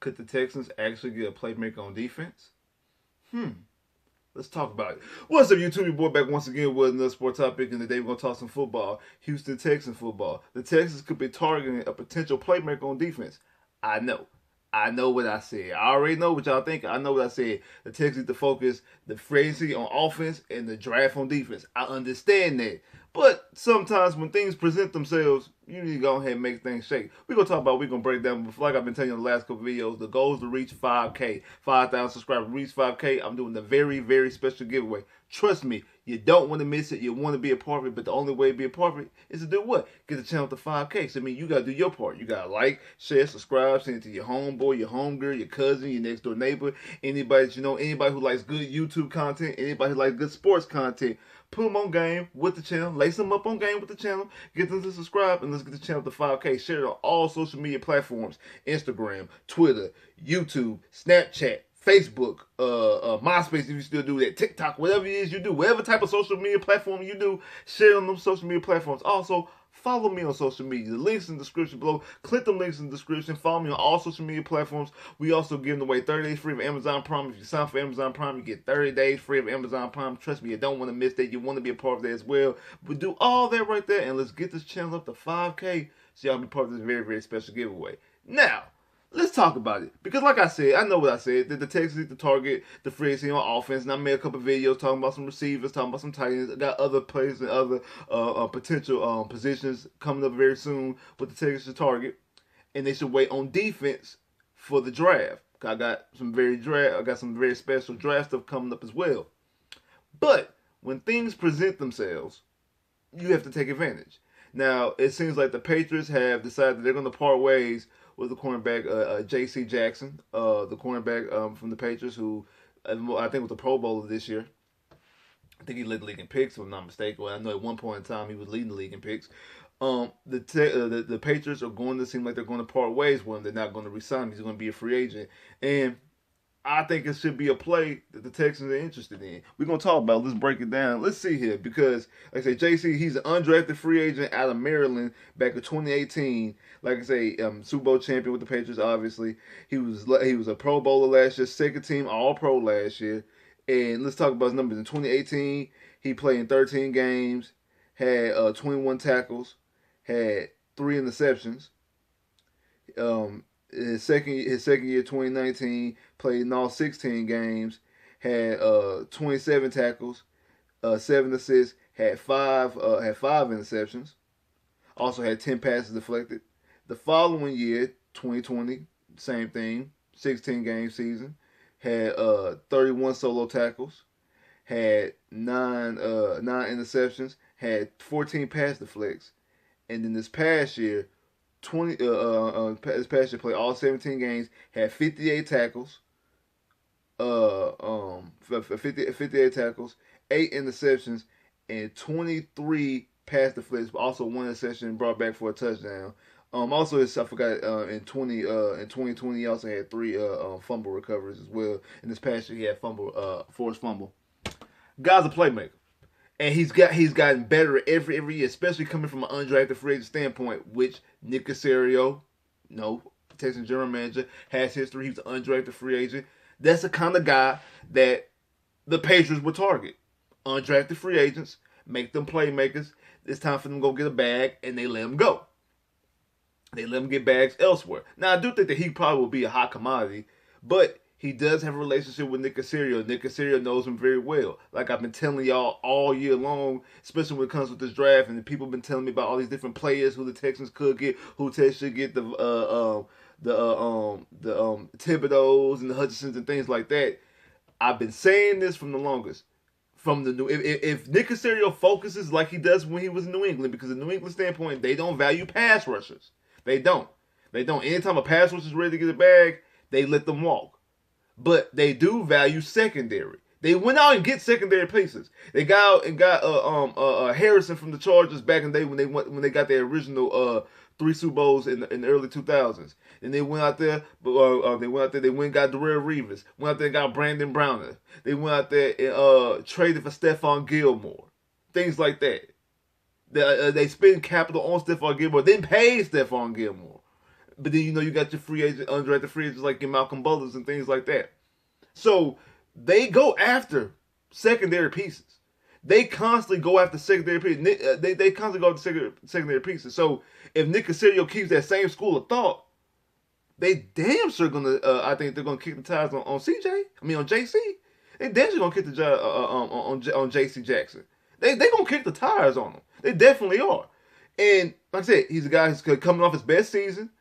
Could the Texans actually get a playmaker on defense? Let's talk about it. What's up, YouTube? Your boy back once again with another sport topic, and today we're going to talk some football. Houston Texans football. The Texans could be targeting a potential playmaker on defense. I know. I know what I said. I already know what y'all think. I know what I said. The Texans need to focus the free agency on offense and the draft on defense. I understand that. But sometimes when things present themselves, you need to go ahead and make things shake. We're going to talk about, we're going to break down, like I've been telling you in the last couple videos, the goal is to reach 5K, 5,000 subscribers. Reach 5K, I'm doing a very, very special giveaway. Trust me, you don't want to miss it. You want to be a part of it, but the only way to be a part of it is to do what? Get the channel to 5K. So, I mean, you got to do your part. You got to like, share, subscribe, send it to your homeboy, your homegirl, your cousin, your next door neighbor, anybody that you know, anybody who likes good YouTube content, anybody who likes good sports content. Put them on game with the channel. Lace them up on game with the channel. Get them to subscribe, and let's get the channel to 5K. Share it on all social media platforms. Instagram, Twitter, YouTube, Snapchat, Facebook, MySpace if you still do that, TikTok, whatever it is you do. Whatever type of social media platform you do, share on them social media platforms. Also, follow me on social media. The links in the description below. Click them links in the description. Follow me on all social media platforms. We also giving away 30 days free of Amazon Prime. If you sign for Amazon Prime, you get 30 days free of Amazon Prime. Trust me, you don't want to miss that. You want to be a part of that as well. But do all that right there, and let's get this channel up to 5K so y'all be part of this very, very special giveaway. Now, let's talk about it. Because like I said, I know what I said, that the Texans need to target the free agency on offense. And I made a couple videos talking about some receivers, talking about some tight ends. I got other players and other potential positions coming up very soon with the Texans to target. And they should wait on defense for the draft. I got some very special draft stuff coming up as well. But when things present themselves, you have to take advantage. Now, it seems like the Patriots have decided that they're going to part ways with the cornerback J.C. Jackson, the cornerback from the Patriots, who I think was a Pro Bowler this year. I think he led the league in picks, if I'm not mistaken. Well, I know at one point in time he was leading the league in picks. The Patriots are going to seem like they're going to part ways with him. They're not going to resign him. He's going to be a free agent. And I think it should be a play that the Texans are interested in. We're going to talk about it. Let's break it down. Let's see here. Because, like I say, JC, he's an undrafted free agent out of Maryland back in 2018. Like I say, Super Bowl champion with the Patriots, obviously. He was a Pro Bowler last year, second team All-Pro last year. And let's talk about his numbers. In 2018, he played in 13 games, had 21 tackles, had 3 interceptions. His second year, 2019, played in all 16 games, had 27 tackles, 7 assists, had 5 interceptions. Also had 10 passes deflected. The following year, 2020, same thing, 16 game season, had 31 solo tackles, had 9 interceptions, had 14 pass deflects, and then this past year, this past year played all 17 games, had 58 tackles, 58 tackles, 8 interceptions, and 23 pass deflects, but also 1 interception brought back for a touchdown. Also, I forgot in 2020 he also had 3 fumble recoveries as well. In this past year he had forced fumble. Guy's a playmaker. And he's gotten better every year, especially coming from an undrafted free agent standpoint, which Nick Casario, Texans general manager, has history. He's an undrafted free agent. That's the kind of guy that the Patriots would target. Undrafted free agents, make them playmakers. It's time for them to go get a bag, and they let them go. They let him get bags elsewhere. Now, I do think that he probably will be a hot commodity, but he does have a relationship with Nick Casario. Nick Casario knows him very well. Like I've been telling y'all all year long, especially when it comes with this draft, and people have been telling me about all these different players who the Texans could get, who Texans should get, the Thibodeaux and the Hutchinsons and things like that. I've been saying this from the longest. If Nick Casario focuses like he does when he was in New England, because in New England standpoint, they don't value pass rushers. They don't. Anytime a pass rusher is ready to get a bag, they let them walk. But they do value secondary. They went out and get secondary pieces. They got out and got Harrison from the Chargers back in the day when they got their original 3 Super Bowls in the early 2000s. And they went out there, they went and got Darrell Reeves. Went out there and got Brandon Browner. They went out there and traded for Stephon Gilmore. Things like that. They spend capital on Stephon Gilmore, then paid Stephon Gilmore. But then you got your free agent, undrafted free agents like your Malcolm Butlers and things like that. So they go after secondary pieces. They constantly go after secondary pieces. They constantly go after secondary pieces. So if Nick Caserio keeps that same school of thought, they damn sure gonna. I think they're gonna kick the tires on CJ. I mean on JC. They damn sure gonna kick the tires on JC Jackson. They gonna kick the tires on him. They definitely are. And like I said, he's a guy who's coming off his best season.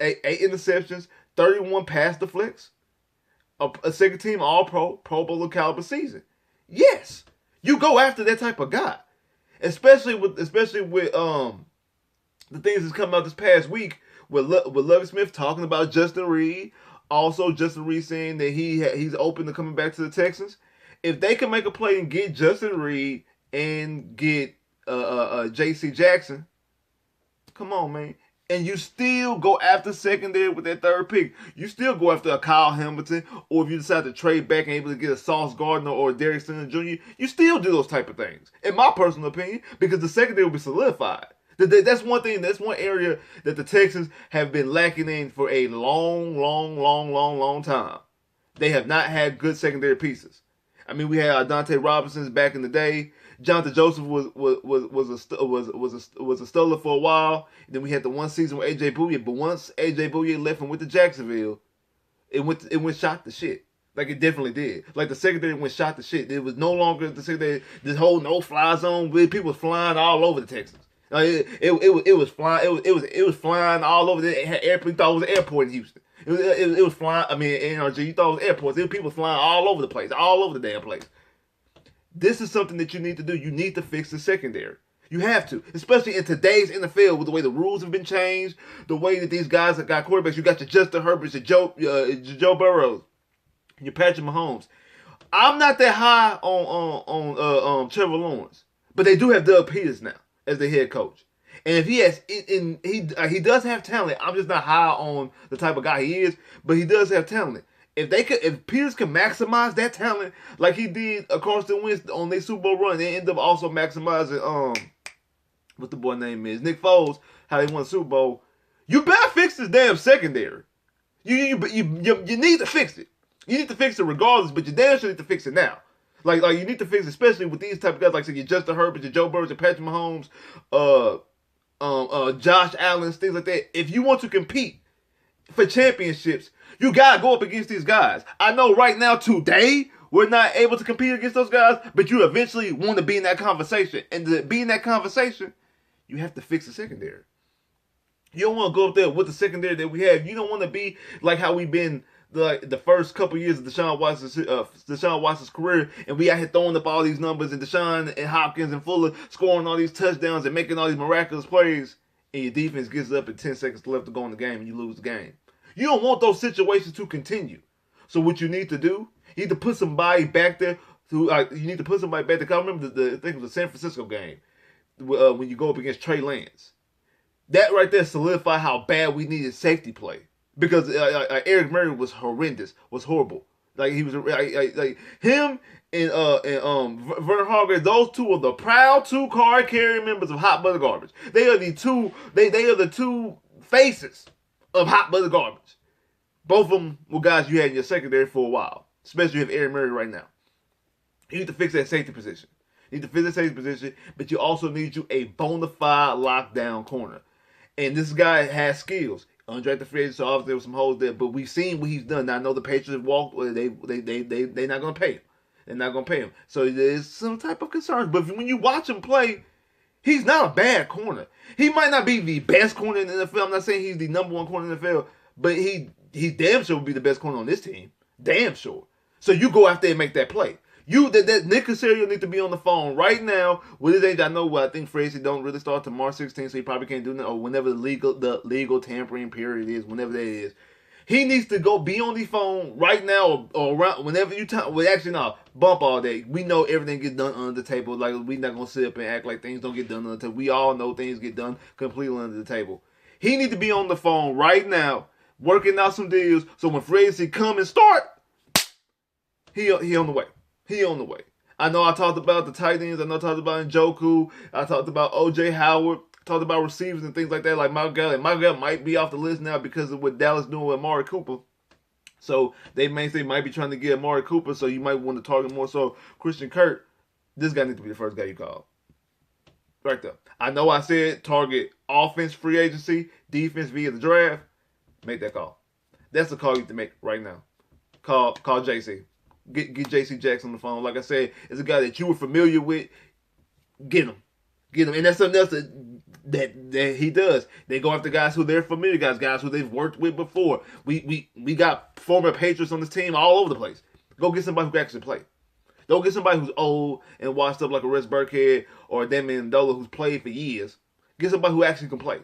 8 interceptions, 31 pass deflects, a second team All Pro Bowler caliber season. Yes, you go after that type of guy, especially with the things that's come out this past week with Lovie Smith talking about Justin Reed. Also, Justin Reed saying that he's open to coming back to the Texans. If they can make a play and get Justin Reed and get J.C. Jackson, come on, man. And you still go after secondary with that third pick. You still go after a Kyle Hamilton, or if you decide to trade back and able to get a Sauce Gardner or a Derek Singleton Jr., you still do those type of things, in my personal opinion, because the secondary will be solidified. That's one thing. That's one area that the Texans have been lacking in for a long time. They have not had good secondary pieces. I mean, we had Dante Robinson's back in the day. Jonathan Joseph was a Stoller for a while. And then we had the one season with AJ Bouye. But once AJ Bouye left and went to Jacksonville, it went shot to shit. Like it definitely did. Like the secondary went shot to shit. It was no longer the secondary. This whole no-fly zone where people was flying all over the Texans. Like it was flying. It was flying all over. It had airport. You thought it was an airport in Houston. It was flying. I mean, NRG. You thought it was airports. It was people flying all over the place, all over the damn place. This is something that you need to do. You need to fix the secondary. You have to, especially in today's NFL with the way the rules have been changed, the way that these guys have got quarterbacks. You got your Justin Herberts, your Joe Burrows, your Patrick Mahomes. I'm not that high on Trevor Lawrence, but they do have Doug Peters now as the head coach. And if he does have talent, I'm just not high on the type of guy he is, but he does have talent. If Peters can maximize that talent like he did across the West on their Super Bowl run, they end up also maximizing what the boy name is, Nick Foles, how they won the Super Bowl. You better fix this damn secondary. You need to fix it. You need to fix it regardless, but you damn sure need to fix it now. Like you need to fix it, especially with these type of guys, like say your Justin Herbert, your Joe Burrow, your Patrick Mahomes, Josh Allen, things like that. If you want to compete for championships, you gotta go up against these guys. I know right now, today, we're not able to compete against those guys, but you eventually want to be in that conversation. And to be in that conversation, you have to fix the secondary. You don't want to go up there with the secondary that we have. You don't want to be like how we've been the first couple years of Deshaun Watson's career, and we out here throwing up all these numbers, and Deshaun and Hopkins and Fuller scoring all these touchdowns and making all these miraculous plays, and your defense gets up at 10 seconds left to go in the game, and you lose the game. You don't want those situations to continue. So what you need to do, you need to put somebody back there. I remember I think it was the San Francisco game when you go up against Trey Lance. That right there solidified how bad we needed safety play, because Eric Murray was horrendous, was horrible. Like he was like him and Vernon Hargreaves. Those two are the proud two card carrying members of Hot Butter Garbage. They are the two. They are the two faces of Hot Butter Garbage. Both of them were guys you had in your secondary for a while, especially if Aaron Murray right now. You need to fix that safety position. You need to fix that safety position, but you also need you a bona fide lockdown corner. And this guy has skills. Undrafted free agent, so obviously there was some holes there, but we've seen what he's done. Now I know the Patriots have walked. They're not going to pay him. They're not going to pay him. So there's some type of concerns. But when you watch him play, he's not a bad corner. He might not be the best corner in the NFL. I'm not saying he's the number one corner in the NFL, but he damn sure will be the best corner on this team. Damn sure. So you go out there and make that play. That Nick Caserio need to be on the phone right now with his age. I know I think free agency don't really start till March 16th, so he probably can't do that, or whenever the legal tampering period is, whenever that is. He needs to go be on the phone right now or around whenever you time. Well, actually, no, bump all day. We know everything gets done under the table. Like we not gonna sit up and act like things don't get done under the table. We all know things get done completely under the table. He need to be on the phone right now, working out some deals. So when free agency come and start, he on the way. He on the way. I know I talked about the tight ends. I know I talked about Njoku. I talked about O.J. Howard. talked about receivers and things like that, like Michael Gallup. Michael Gallup might be off the list now because of what Dallas doing with Amari Cooper. So they might be trying to get Amari Cooper, so you might want to target more so Christian Kirk. This guy needs to be the first guy you call. Right there. I know I said target offense, free agency, defense via the draft. Make that call. That's the call you have to make right now. Call JC. Get JC Jackson on the phone. Like I said, it's a guy that you were familiar with. Get him. And that's something else that he does. They go after guys who they're familiar, guys who they've worked with before. We got former Patriots on this team all over the place. Go get somebody who can actually play. Don't get somebody who's old and washed up like a Rex Burkhead or a Damian Dola who's played for years. Get somebody who actually can play.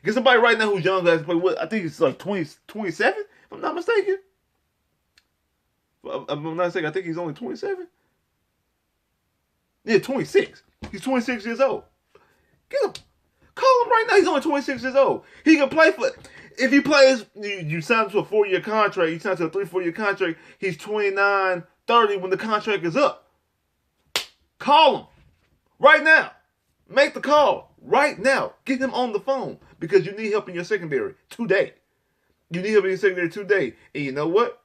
Get somebody right now who's young guys play. What I think it's like 27, if I'm not mistaken. I'm not mistaken. I think he's only 27. Yeah, 26. He's 26 years old. Get him. Call him right now. He's only 26 years old. He can play for. If he plays, you sign him to a 4-year contract. You sign to a 3-4-year contract. He's 29, 30 when the contract is up. Call him right now. Make the call right now. Get him on the phone because you need help in your secondary today. You need help in your secondary today. And you know what?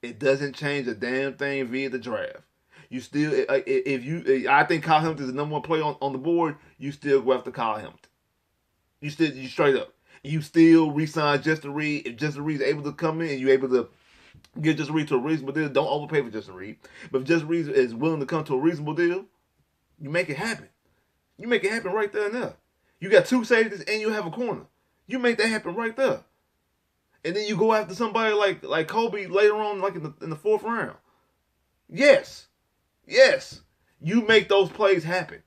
It doesn't change a damn thing via the draft. You still, I think Kyle Hamilton is the number one player on the board. You still go after Kyle Hamilton. You straight up. You still re-sign Justin Reed. If Justin Reed is able to come in and you're able to get Justin Reed to a reasonable deal, don't overpay for Justin Reed. But if Justin Reed is willing to come to a reasonable deal, you make it happen. You make it happen right there and there. You got 2 safeties and you have a corner. You make that happen right there. And then you go after somebody like Kobe later on, like in the 4th round. Yes. You make those plays happen.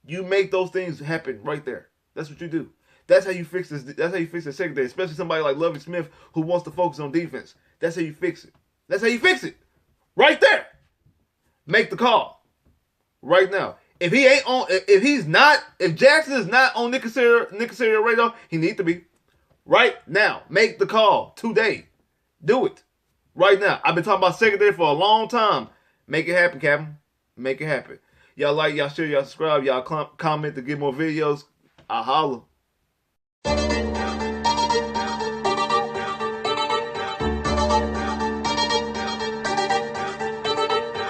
You make those things happen right there. That's what you do. That's how you fix this. That's how you fix the secondary, especially somebody like Lovie Smith who wants to focus on defense. That's how you fix it. That's how you fix it. Right there. Make the call. Right now. If Jackson is not on Nick Caserio radar, he needs to be. Right now. Make the call today. Do it. Right now. I've been talking about secondary for a long time. Make it happen, Captain. Make it happen. Y'all like, y'all share, y'all subscribe, y'all comment to get more videos. I'll holler.